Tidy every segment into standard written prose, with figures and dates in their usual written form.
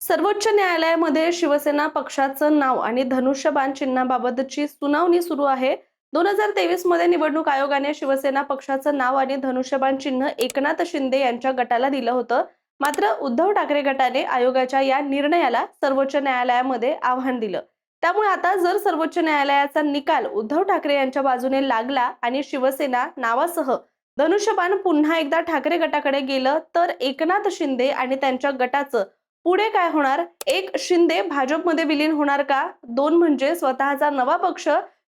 सर्वोच्च न्यायालयामध्ये शिवसेना पक्षाचं नाव आणि धनुष्यबाण चिन्हाबाबतची सुनावणी सुरू आहे. 2023 मध्ये निवडणूक आयोगाने शिवसेना पक्षाचं नाव आणि धनुष्यबाण चिन्ह एकनाथ शिंदे यांच्या गटाला दिलं होतं. मात्र उद्धव ठाकरे गटाने आयोगाच्या या निर्णयाला सर्वोच्च न्यायालयामध्ये आव्हान दिलं. त्यामुळे आता जर सर्वोच्च न्यायालयाचा निकाल उद्धव ठाकरे यांच्या बाजूने लागला आणि शिवसेना नावासह धनुष्यबाण पुन्हा एकदा ठाकरे गटाकडे गेलं तर एकनाथ शिंदे आणि त्यांच्या गटाचं पुढे काय होणार? एक, शिंदे भाजपमध्ये विलीन होणार का? दोन, म्हणजे स्वतःचा नवा पक्ष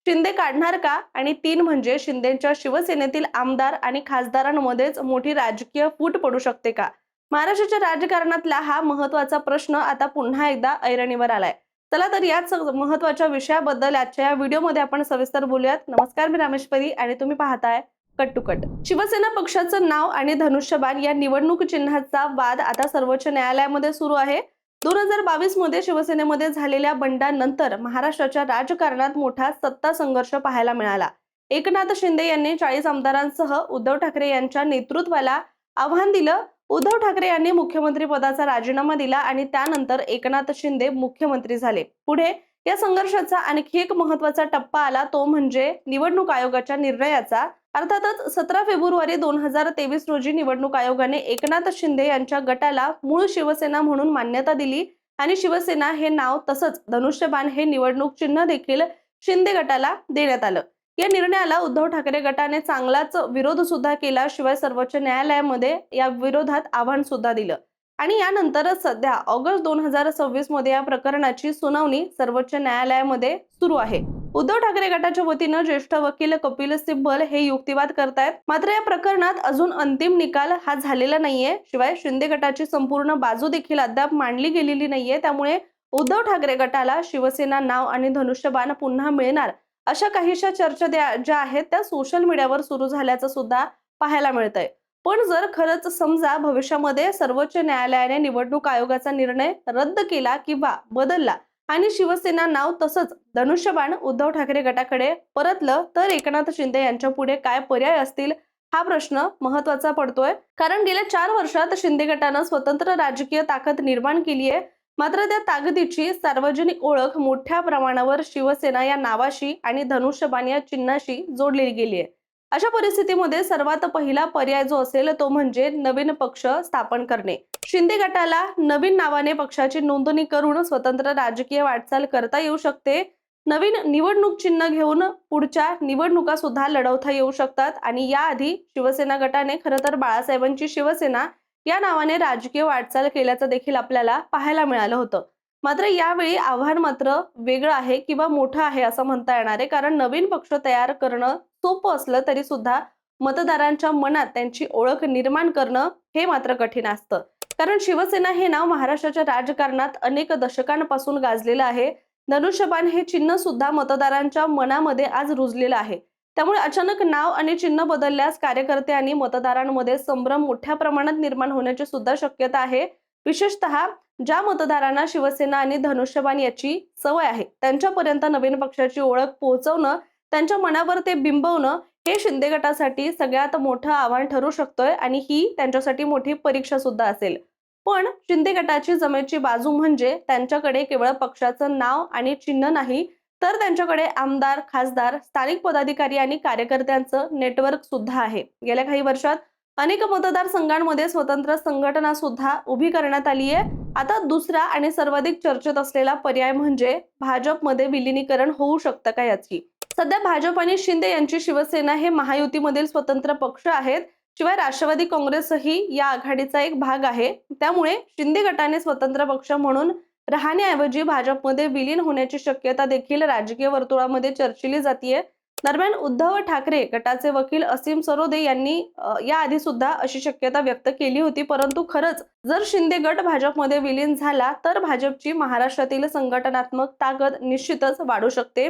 शिंदे काढणार का? आणि तीन, म्हणजे शिंदेच्या शिवसेनेतील आमदार आणि खासदारांमध्येच मोठी राजकीय फूट पडू शकते का? महाराष्ट्राच्या राजकारणातला हा महत्वाचा प्रश्न आता पुन्हा एकदा ऐरणीवर आलाय. चला तर याच महत्वाच्या विषयाबद्दल आजच्या या व्हिडिओमध्ये आपण सविस्तर बोलूयात. नमस्कार, मी रामेश्वरी आणि तुम्ही पाहताय कट टू कट. शिवसेना पक्षाचं नाव आणि धनुष्यबाण या निवडणूक चिन्हाचा वाद आता सर्वोच्च न्यायालयामध्ये सुरू आहे. 2022 मध्ये शिवसेनेमध्ये झालेल्या बंडानंतर महाराष्ट्राच्या राजकारणात मोठा सत्ता संघर्ष पाहायला मिळाला. एकनाथ शिंदे यांनी 40 आमदारांसह उद्धव ठाकरे यांच्या नेतृत्वाला आव्हान दिलं. उद्धव ठाकरे यांनी मुख्यमंत्री पदाचा राजीनामा दिला आणि त्यानंतर एकनाथ शिंदे मुख्यमंत्री झाले. पुढे या संघर्षाचा आणखी एक महत्वाचा टप्पा आला, तो म्हणजे निवडणूक आयोगाच्या निर्णयाचा. अर्थातच 17 फेब्रुवारी 2023 रोजी निवडणूक आयोगाने एकनाथ शिंदे यांच्या गटाला मूळ शिवसेना म्हणून मान्यता दिली आणि शिवसेना हे नाव तसंच धनुष्यबाण हे निवडणूक चिन्ह देखील शिंदे गटाला देण्यात आलं. या निर्णयाला उद्धव ठाकरे गटाने चांगलाच विरोध सुद्धा केला. शिवाय सर्वोच्च न्यायालयामध्ये या विरोधात आव्हान सुद्धा दिलं आणि यानंतरच सध्या ऑगस्ट 2026 मध्ये या प्रकरणाची सुनावणी सर्वोच्च न्यायालयामध्ये सुरू आहे. उद्धव ठाकरे गटाच्या वतीनं ज्येष्ठ वकील कपिल सिब्बल हे युक्तिवाद करतायत. मात्र या प्रकरणात अजून अंतिम निकाल हा झालेला नाहीये. शिवाय शिंदे गटाची संपूर्ण बाजू देखील अद्याप मांडली गेलेली नाहीये. त्यामुळे उद्धव ठाकरे गटाला शिवसेना नाव आणि धनुष्यबाण पुन्हा मिळणार अशा काहीशा चर्चा ज्या आहेत त्या सोशल मीडियावर सुरू झाल्याचं सुद्धा पाहायला मिळतंय. पण जर खरंच समजा भविष्यामध्ये सर्वोच्च न्यायालयाने निवडणूक आयोगाचा निर्णय रद्द केला किंवा बदलला आणि शिवसेना नाव तसंच धनुष्यबाण उद्धव ठाकरे गटाकडे परतलं तर एकनाथ शिंदे यांच्या पुढे काय पर्याय असतील हा प्रश्न महत्वाचा पडतोय. कारण गेल्या 4 वर्षात शिंदे गटानं स्वतंत्र राजकीय ताकद निर्माण केली आहे. मात्र त्या ताकदीची सार्वजनिक ओळख मोठ्या प्रमाणावर शिवसेना या नावाशी आणि धनुष्यबाण या चिन्हाशी जोडलेली गेली आहे. अशा परिस्थितीमध्ये सर्वात पहिला पर्याय जो असेल तो म्हणजे नवीन पक्ष स्थापन करणे. शिंदे गटाला नवीन नावाने पक्षाची नोंदणी करून स्वतंत्र राजकीय वाटचाल करता येऊ शकते. नवीन निवडणूक चिन्ह घेऊन पुढच्या निवडणुका सुद्धा लढवता येऊ शकतात आणि याआधी शिवसेना गटाने खरं तर बाळासाहेबांची शिवसेना या नावाने राजकीय वाटचाल केल्याचं देखील आपल्याला पाहायला मिळालं होतं. मात्र यावेळी आव्हान मात्र वेगळं आहे किंवा मोठं आहे असं म्हणता येणार आहे. कारण नवीन पक्ष तयार करणं सोपं असलं तरी सुद्धा मतदारांच्या मनात त्यांची ओळख निर्माण करणं हे मात्र कठीण असतं. कारण शिवसेना हे नाव महाराष्ट्राच्या राजकारणात अनेक दशकांपासून गाजलेलं आहे. धनुष्यबाण हे चिन्ह सुद्धा मतदारांच्या मनामध्ये आज रुजलेलं आहे. त्यामुळे अचानक नाव आणि चिन्ह बदलल्यास कार्यकर्ते आणि मतदारांमध्ये संभ्रम मोठ्या प्रमाणात निर्माण होण्याची सुद्धा शक्यता आहे. विशेषतः ज्या मतदारांना शिवसेना आणि धनुष्यबाण याची सवय आहे त्यांच्यापर्यंत नवीन पक्षाची ओळख पोहोचवणं, त्यांच्या मनावर ते बिंबवणं हे शिंदे गटासाठी सगळ्यात मोठं आव्हान ठरू शकतोय आणि ही त्यांच्यासाठी मोठी परीक्षा सुद्धा असेल. पण शिंदे गटाची जमेची बाजू म्हणजे त्यांच्याकडे केवळ पक्षाचं नाव आणि चिन्ह नाही तर त्यांच्याकडे आमदार, खासदार, स्थानिक पदाधिकारी आणि कार्यकर्त्यांचं नेटवर्क सुद्धा आहे. गेल्या काही वर्षात अनेक मतदारसंघांमध्ये स्वतंत्र संघटना सुद्धा उभी करण्यात आली आहे. आता दुसरा आणि सर्वाधिक चर्चेत असलेला पर्याय म्हणजे भाजपमध्ये विलीनीकरण होऊ शकतं का याची. सध्या भाजप आणि शिंदे यांची शिवसेना हे महायुतीमधील स्वतंत्र पक्ष आहेत. शिवाय राष्ट्रवादी काँग्रेसही या आघाडीचा एक भाग आहे. त्यामुळे शिंदे गटाने स्वतंत्र पक्ष म्हणून राहण्याऐवजी भाजपमध्ये विलीन होण्याची शक्यता देखील राजकीय वर्तुळामध्ये चर्चिली जातीये. दरम्यान उद्धव ठाकरे गटाचे वकील असीम सरोदे यांनी याआधी सुद्धा अशी शक्यता व्यक्त केली होती. परंतु खरंच जर शिंदे गट भाजपमध्ये विलीन झाला तर भाजपची महाराष्ट्रातील संघटनात्मक ताकद निश्चितच वाढू शकते.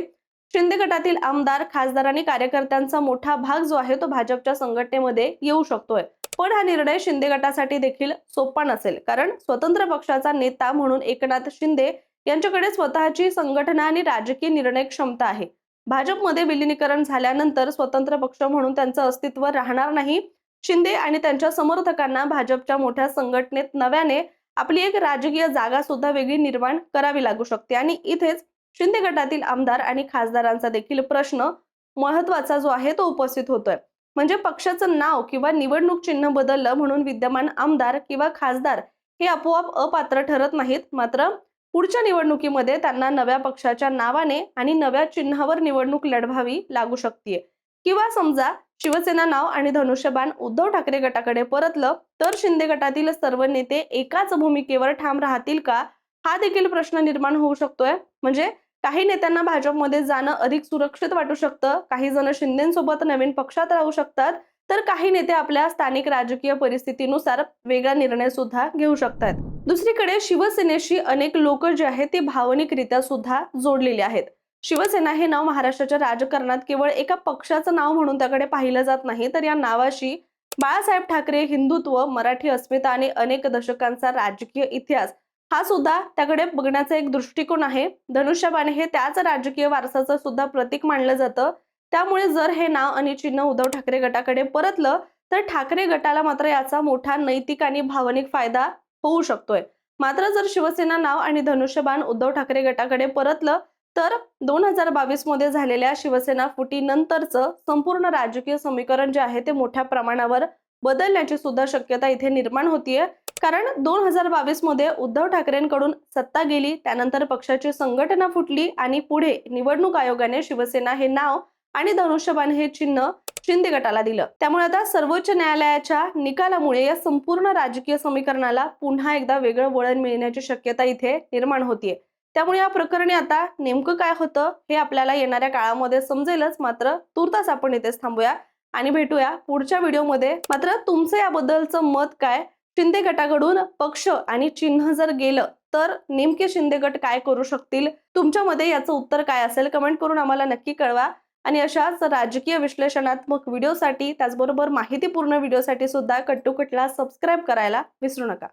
शिंदे गटातील आमदार, खासदार आणि कार्यकर्त्यांचा मोठा भाग जो आहे तो भाजपच्या संघटनेमध्ये येऊ शकतोय. पण हा निर्णय शिंदे गटासाठी देखील सोपा नसेल. कारण स्वतंत्र पक्षाचा नेता म्हणून एकनाथ शिंदे यांच्याकडे स्वतःची संघटना आणि राजकीय निर्णय क्षमता आहे. भाजपमध्ये विलीनीकरण झाल्यानंतर स्वतंत्र पक्ष म्हणून त्यांचं अस्तित्व राहणार नाही. शिंदे आणि त्यांच्या समर्थकांना भाजपच्या मोठ्या संघटनेत नव्याने आपली एक राजकीय जागा सुद्धा वेगळी निर्माण करावी लागू शकते आणि इथेच शिंदे गटातील आमदार आणि खासदारांचा देखील प्रश्न महत्त्वाचा जो आहे तो उपस्थित होतोय। म्हणजे पक्षाचं नाव किंवा निवडणूक चिन्ह बदललं म्हणून विद्यमान आमदार किंवा खासदार हे आपोआप अपात्र ठरत नाहीत, मात्र पुढच्या निवडणुकीमध्ये त्यांना नव्या पक्षाच्या नावाने आणि नव्या चिन्हावर निवडणूक लढवावी लागू शकते। किंवा समजा शिवसेना नाव आणि धनुष्यबाण उद्धव ठाकरे गटाकडे परतलं तर शिंदे गटातील सर्व नेते एकाच भूमिकेवर ठाम राहतील का, हा देखील प्रश्न निर्माण होऊ शकतोय। म्हणजे काही नेत्यांना भाजपमध्ये जाणं अधिक सुरक्षित वाटू शकतं, काही जण शिंदेसोबत नवीन पक्षात राहू शकतात, तर काही नेते आपल्या स्थानिक राजकीय परिस्थितीनुसार वेगळा निर्णय सुद्धा घेऊ शकतात। दुसरीकडे शिवसेनेशी अनेक लोक जे आहेत ते भावनिकरित्या सुद्धा जोडलेले आहेत। शिवसेना हे नाव महाराष्ट्राच्या राजकारणात केवळ एका पक्षाचं नाव म्हणून त्याकडे पाहिलं जात नाही, तर या नावाशी बाळासाहेब ठाकरे, हिंदुत्व, मराठी अस्मिता आणि अनेक दशकांचा राजकीय इतिहास हा सुद्धा त्याकडे बघण्याचा एक दृष्टिकोन आहे। धनुष्यबाण हे त्याच राजकीय वारसाचं सुद्धा प्रतीक मानलं जातं। त्यामुळे जर हे नाव आणि चिन्ह उद्धव ठाकरे गटाकडे परतलं तर ठाकरे गटाला मात्र याचा मोठा नैतिक आणि भावनिक फायदा होऊ शकतोय। मात्र जर शिवसेना नाव आणि धनुष्यबाण उद्धव ठाकरे गटाकडे परतलं तर 2022 मध्ये झालेल्या शिवसेना फुटीनंतरचं संपूर्ण राजकीय समीकरण जे आहे ते मोठ्या प्रमाणावर बदलण्याची सुद्धा शक्यता इथे निर्माण होतीये। कारण 2022 मध्ये उद्धव ठाकरेंकडून सत्ता गेली, त्यानंतर पक्षाची संघटना फुटली आणि पुढे निवडणूक आयोगाने शिवसेना हे नाव आणि धनुष्यबाण हे चिन्ह शिंदे गटाला दिलं। त्यामुळे आता सर्वोच्च न्यायालयाच्या निकालामुळे या संपूर्ण राजकीय समीकरणाला पुन्हा एकदा वेगळं वळण मिळण्याची शक्यता इथे निर्माण होतीये। त्यामुळे या प्रकरणी आता नेमकं काय होतं हे आपल्याला येणाऱ्या काळामध्ये समजेलच। मात्र तूर्तास आपण इथेच थांबूया आणि भेटूया पुढच्या व्हिडिओमध्ये। मात्र तुमचं याबद्दलचं मत काय? शिंदे गटाकडून पक्ष आणि चिन्ह जर गेलं तर नेमके शिंदे गट काय करू शकतील? तुमच्या मध्ये याचं उत्तर काय असेल कमेंट करून आम्हाला नक्की कळवा। आणि अशाच राजकीय विश्लेषणात्मक व्हिडिओसाठी त्याचबरोबर माहितीपूर्ण व्हिडिओसाठी सुद्धा कट्टू कटला सबस्क्राइब करायला विसरू नका।